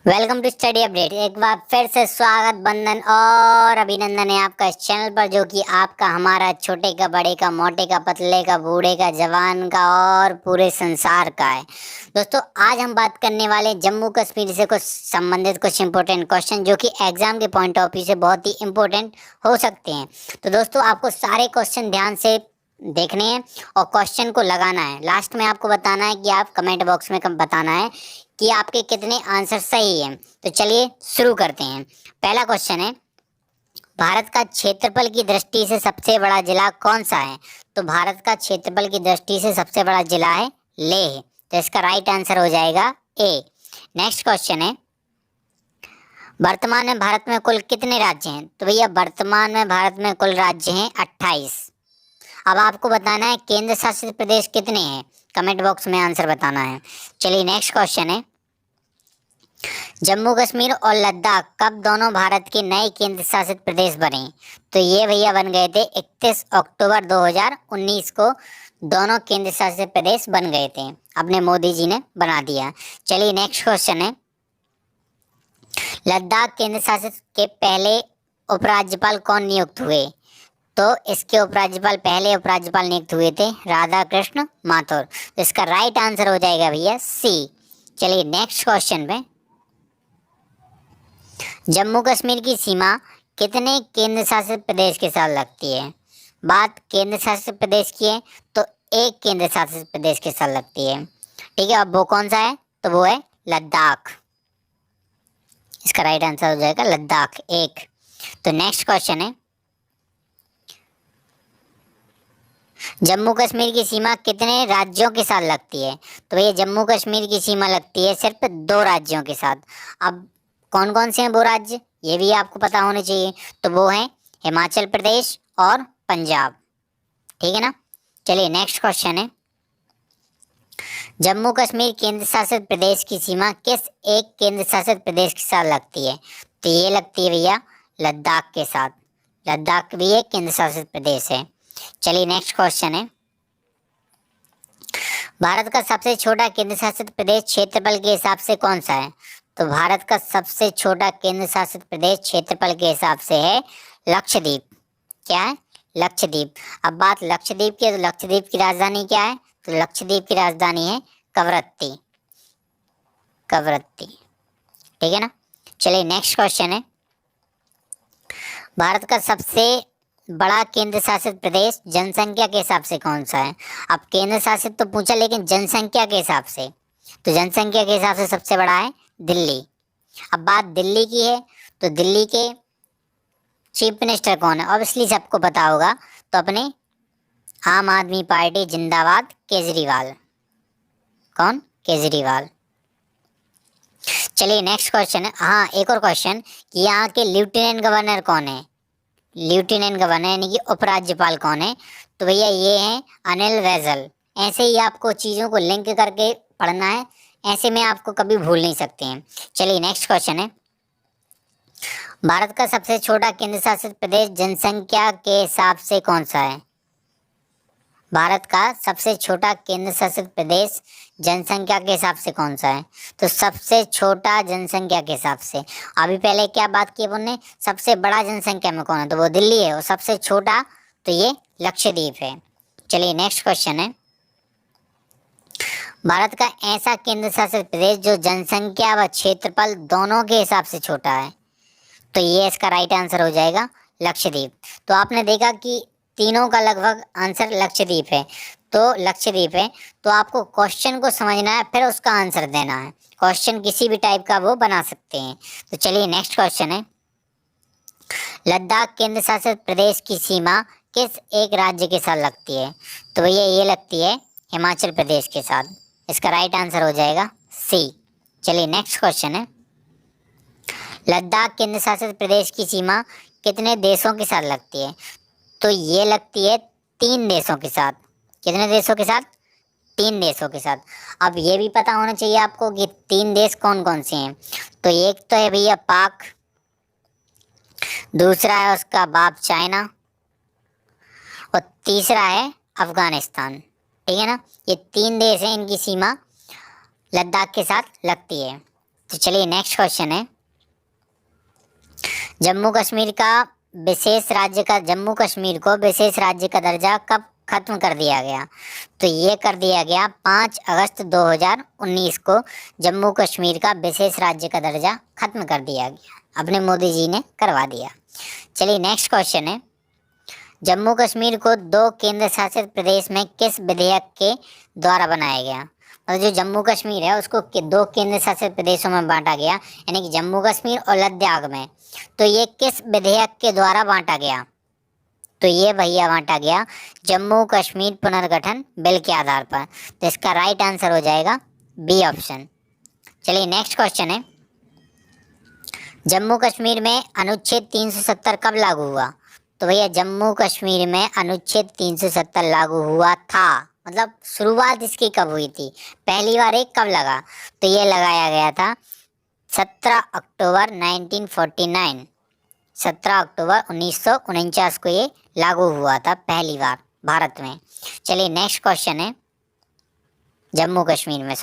Welcome to study update. एक बार फिर से स्वागत, बंधन और अभिनंदन है आपका इस चैनल पर, जो कि आपका, हमारा, छोटे का, बड़े का, मोटे का, पतले का, बूढ़े का, जवान का और पूरे संसार का है। दोस्तों, आज हम बात करने वाले जम्मू कश्मीर से कुछ संबंधित कुछ इंपॉर्टेंट क्वेश्चन, जो कि एग्जाम के पॉइंट ऑफ व्यू से बहुत ही इंपॉर्टेंट हो सकते हैं। तो दोस्तों, आपको सारे क्वेश्चन ध्यान से देखने हैं और क्वेश्चन को लगाना है। लास्ट में आपको बताना है कि आप कमेंट बॉक्स में बताना है कि आपके कितने आंसर सही हैं। तो चलिए शुरू करते हैं। पहला क्वेश्चन है, भारत का क्षेत्रफल की दृष्टि से सबसे बड़ा जिला कौन सा है? तो भारत का क्षेत्रफल की दृष्टि से सबसे बड़ा जिला है लेह। तो इसका राइट आंसर हो जाएगा ए। नेक्स्ट क्वेश्चन है, वर्तमान में भारत में कुल कितने राज्य हैं? तो भैया, वर्तमान में भारत में कुल राज्य हैं 28। अब आपको बताना है केंद्र शासित प्रदेश कितने हैं। कमेंट बॉक्स में आंसर बताना है। चलिए नेक्स्ट क्वेश्चन है, जम्मू कश्मीर और लद्दाख कब दोनों भारत के नए केंद्र शासित प्रदेश बने? तो ये भैया बन गए थे 31 अक्टूबर 2019 को दोनों केंद्र शासित प्रदेश बन गए थे। अपने मोदी जी ने बना दिया। चलिए नेक्स्ट क्वेश्चन है, लद्दाख केंद्र शासित के पहले उपराज्यपाल कौन नियुक्त हुए? तो इसके उपराज्यपाल, पहले उपराज्यपाल नियुक्त हुए थे राधा कृष्ण माथुर। तो इसका राइट आंसर हो जाएगा भैया सी। चलिए नेक्स्ट क्वेश्चन पे, जम्मू कश्मीर की सीमा कितने केंद्र शासित प्रदेश के साथ लगती है? बात केंद्र शासित प्रदेश की है तो एक केंद्र शासित प्रदेश के साथ लगती है। ठीक है, अब वो कौन सा है? तो वो है लद्दाख। इसका राइट आंसर हो जाएगा लद्दाख एक। तो नेक्स्ट क्वेश्चन है, जम्मू कश्मीर की सीमा कितने राज्यों के साथ लगती है? तो ये जम्मू कश्मीर की सीमा लगती है सिर्फ 2 राज्यों के साथ। अब कौन कौन से हैं वो राज्य, ये भी आपको पता होने चाहिए। तो वो हैं हिमाचल प्रदेश और पंजाब। ठीक है ना। चलिए नेक्स्ट क्वेश्चन है, जम्मू कश्मीर केंद्र शासित प्रदेश की सीमा किस एक केंद्र शासित प्रदेश के साथ लगती है? तो ये लगती है भैया लद्दाख के साथ। लद्दाख भी एक केंद्र शासित प्रदेश है। चलिए नेक्स्ट क्वेश्चन है, भारत का सबसे छोटा केंद्र शासित प्रदेश क्षेत्रफल के हिसाब से कौन सा है? तो भारत का सबसे छोटा केंद्र शासित प्रदेश क्षेत्रफल के हिसाब से है लक्षद्वीप। क्या है? लक्षद्वीप। अब बात लक्षद्वीप की है, तो लक्षद्वीप की राजधानी क्या है? तो लक्षद्वीप की राजधानी है कवरत्ती। कवरत्ती। ठीक है ना। चलिए नेक्स्ट क्वेश्चन है, भारत का सबसे बड़ा केंद्र शासित प्रदेश जनसंख्या के हिसाब से कौन सा है? अब केंद्र शासित तो पूछा, लेकिन जनसंख्या के हिसाब से, तो जनसंख्या के हिसाब से सबसे बड़ा है दिल्ली। अब बात दिल्ली की है तो दिल्ली के चीफ मिनिस्टर कौन है? ऑब्वियसली सबको पता होगा, तो अपने आम आदमी पार्टी जिंदाबाद केजरीवाल। कौन? केजरीवाल। चलिए नेक्स्ट क्वेश्चन है, हाँ एक और क्वेश्चन कि यहाँ के लेफ्टिनेंट गवर्नर कौन है? लेफ्टिनेंट गवर्नर यानी कि उपराज्यपाल कौन है? तो भैया ये हैं अनिल बैजल। ऐसे ही आपको चीज़ों को लिंक करके पढ़ना है, ऐसे में आपको कभी भूल नहीं सकते हैं। चलिए नेक्स्ट क्वेश्चन है, भारत का सबसे छोटा केंद्र शासित प्रदेश जनसंख्या के हिसाब से कौन सा है? भारत का सबसे छोटा केंद्र शासित प्रदेश जनसंख्या के हिसाब से कौन सा है? तो सबसे छोटा जनसंख्या के हिसाब से, अभी पहले क्या बात की बोलने, सबसे बड़ा जनसंख्या में कौन है? तो वो दिल्ली है, और सबसे छोटा तो ये लक्षद्वीप है। चलिए नेक्स्ट क्वेश्चन है, भारत का ऐसा केंद्र शासित प्रदेश जो जनसंख्या व क्षेत्रफल दोनों के हिसाब से छोटा है? तो ये इसका राइट आंसर हो जाएगा लक्षद्वीप। तो आपने देखा कि तीनों का लगभग आंसर लक्षद्वीप है। तो लक्षद्वीप है, तो आपको क्वेश्चन को समझना है, फिर उसका आंसर देना है। क्वेश्चन किसी भी टाइप का वो बना सकते हैं। तो चलिए नेक्स्ट क्वेश्चन है, लद्दाख केंद्र शासित प्रदेश की सीमा किस एक राज्य के साथ लगती है? तो भैया ये लगती है हिमाचल प्रदेश के साथ। इसका राइट आंसर हो जाएगा सी। चलिए नेक्स्ट क्वेश्चन है, लद्दाख केंद्र शासित प्रदेश की सीमा कितने देशों के साथ लगती है? तो ये लगती है 3 देशों के साथ। कितने देशों के साथ? 3 देशों के साथ। अब ये भी पता होना चाहिए आपको कि 3 देश कौन कौन से हैं। तो एक तो है भैया पाक, दूसरा है उसका बाप चाइना, और तीसरा है अफगानिस्तान। ठीक है ना। ये 3 देश हैं, इनकी सीमा लद्दाख के साथ लगती है। तो चलिए नेक्स्ट क्वेश्चन है, जम्मू कश्मीर को विशेष राज्य का दर्जा कब खत्म कर दिया गया? तो ये कर दिया गया 5 अगस्त 2019 को जम्मू कश्मीर का विशेष राज्य का दर्जा खत्म कर दिया गया, अपने मोदी जी ने करवा दिया। चलिए नेक्स्ट क्वेश्चन है, जम्मू कश्मीर को 2 केंद्र शासित प्रदेश में किस विधेयक के द्वारा बनाया गया? मतलब जो जम्मू कश्मीर है उसको 2 केंद्र शासित प्रदेशों में बांटा गया, यानी कि जम्मू कश्मीर और लद्दाख में। तो ये किस विधेयक के द्वारा बांटा गया? तो ये भैया बांटा गया जम्मू कश्मीर पुनर्गठन बिल के आधार पर। तो इसका राइट आंसर हो जाएगा बी ऑप्शन। चलिए नेक्स्ट क्वेश्चन है, जम्मू कश्मीर में अनुच्छेद 370 कब लागू हुआ? तो भैया जम्मू कश्मीर में अनुच्छेद 370 लागू हुआ था, मतलब शुरुआत इसकी कब हुई थी, पहली बार एक कब लगा? तो ये लगाया गया था 17 अक्टूबर 1949, 17 अक्टूबर 1949 को ये लागू हुआ था पहली बार भारत में। चलिए नेक्स्ट क्वेश्चन है, जम्मू कश्मीर में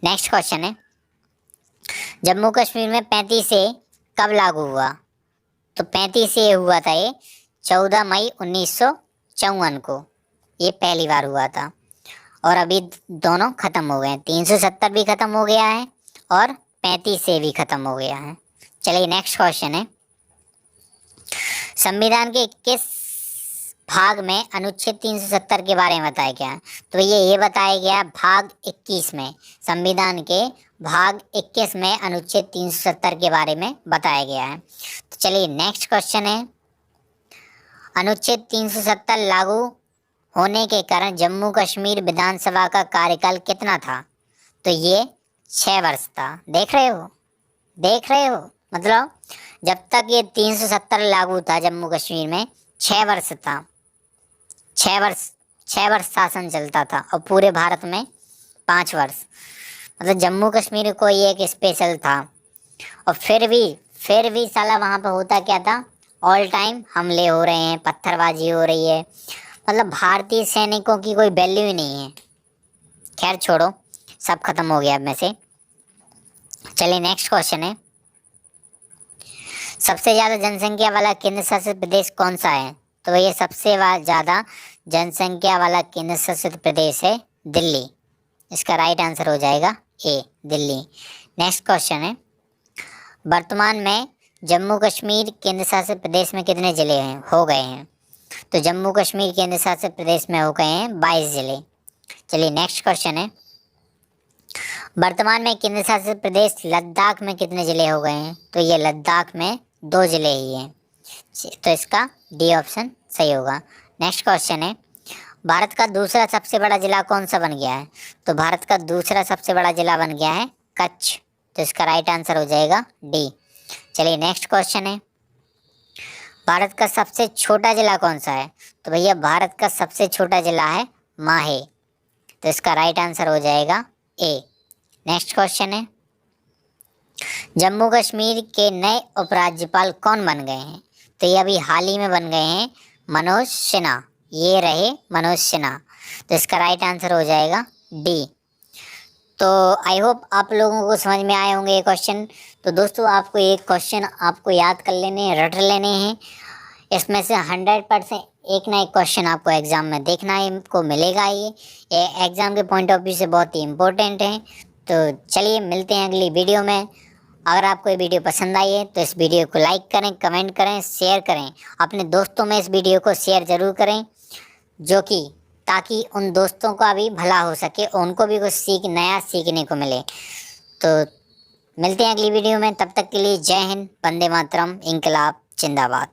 नेक्स्ट क्वेश्चन है, जम्मू कश्मीर में 35 ए कब लागू हुआ? तो 35 ए हुआ था ये 14 मई 1954 को, ये पहली बार हुआ था। और अभी दोनों खत्म हो गए हैं, 370 भी खत्म हो गया है और 35 ए भी खत्म हो गया है। चलिए नेक्स्ट क्वेश्चन है, संविधान के किस भाग में अनुच्छेद 370 के बारे में बताया गया? तो ये बताया गया भाग 21 में, संविधान के भाग 21 में अनुच्छेद 370 के बारे में बताया गया है। तो चलिए नेक्स्ट क्वेश्चन है, अनुच्छेद 370 लागू होने के कारण जम्मू कश्मीर विधानसभा का कार्यकाल कितना था? तो ये 6 वर्ष था। देख रहे हो, मतलब जब तक ये 370 लागू था जम्मू कश्मीर में 6 वर्ष था, 6 वर्ष शासन चलता था, और पूरे भारत में 5 वर्ष। मतलब जम्मू कश्मीर को ये एक स्पेशल था। और फिर भी साला वहाँ पे होता क्या था, ऑल टाइम हमले हो रहे हैं, पत्थरबाजी हो रही है, मतलब भारतीय सैनिकों की कोई वैल्यू ही नहीं है। खैर छोड़ो, सब खत्म हो गया अब में से। चलिए नेक्स्ट क्वेश्चन है, सबसे ज़्यादा जनसंख्या वाला केंद्र शासित प्रदेश कौन सा है? तो ये सबसे ज़्यादा जनसंख्या वाला केंद्र शासित प्रदेश है दिल्ली। इसका राइट आंसर हो जाएगा ए, दिल्ली। नेक्स्ट क्वेश्चन है, वर्तमान में जम्मू कश्मीर केंद्र शासित प्रदेश में कितने ज़िले हो गए हैं? तो जम्मू कश्मीर केंद्र शासित प्रदेश में हो गए हैं 22 ज़िले। चलिए नेक्स्ट क्वेश्चन है, वर्तमान में केंद्र शासित प्रदेश लद्दाख में कितने ज़िले हो गए हैं? तो ये लद्दाख में 2 ज़िले ही हैं, तो इसका डी ऑप्शन सही होगा। नेक्स्ट क्वेश्चन है, भारत का दूसरा सबसे बड़ा ज़िला कौन सा बन गया है? तो भारत का दूसरा सबसे बड़ा ज़िला बन गया है कच्छ, तो इसका राइट आंसर हो जाएगा डी। चलिए नेक्स्ट क्वेश्चन है, भारत का सबसे छोटा ज़िला कौन सा है? तो भैया भारत का सबसे छोटा ज़िला है माहे, तो इसका राइट आंसर हो जाएगा ए। नेक्स्ट क्वेश्चन है, जम्मू कश्मीर के नए उपराज्यपाल कौन बन गए हैं? तो ये अभी हाल ही में बन गए हैं मनोज सिन्हा, ये रहे मनोज सिन्हा, तो इसका राइट आंसर हो जाएगा डी। तो आई होप आप लोगों को समझ में आए होंगे ये क्वेश्चन। तो दोस्तों आपको एक क्वेश्चन आपको याद कर लेने हैं, रट लेने हैं, इसमें से 100% एक ना एक क्वेश्चन आपको एग्ज़ाम में देखना है, को मिलेगा। ये एग्ज़ाम के पॉइंट ऑफ व्यू से बहुत ही इम्पोर्टेंट है। तो चलिए मिलते हैं अगली वीडियो में। अगर आपको ये वीडियो पसंद आई है तो इस वीडियो को लाइक करें, कमेंट करें, शेयर करें, अपने दोस्तों में इस वीडियो को शेयर ज़रूर करें, जो कि ताकि उन दोस्तों का भी भला हो सके, उनको भी कुछ नया सीखने को मिले। तो मिलते हैं अगली वीडियो में, तब तक के लिए जय हिंद, वंदे मातरम, इंकलाब जिंदाबाद।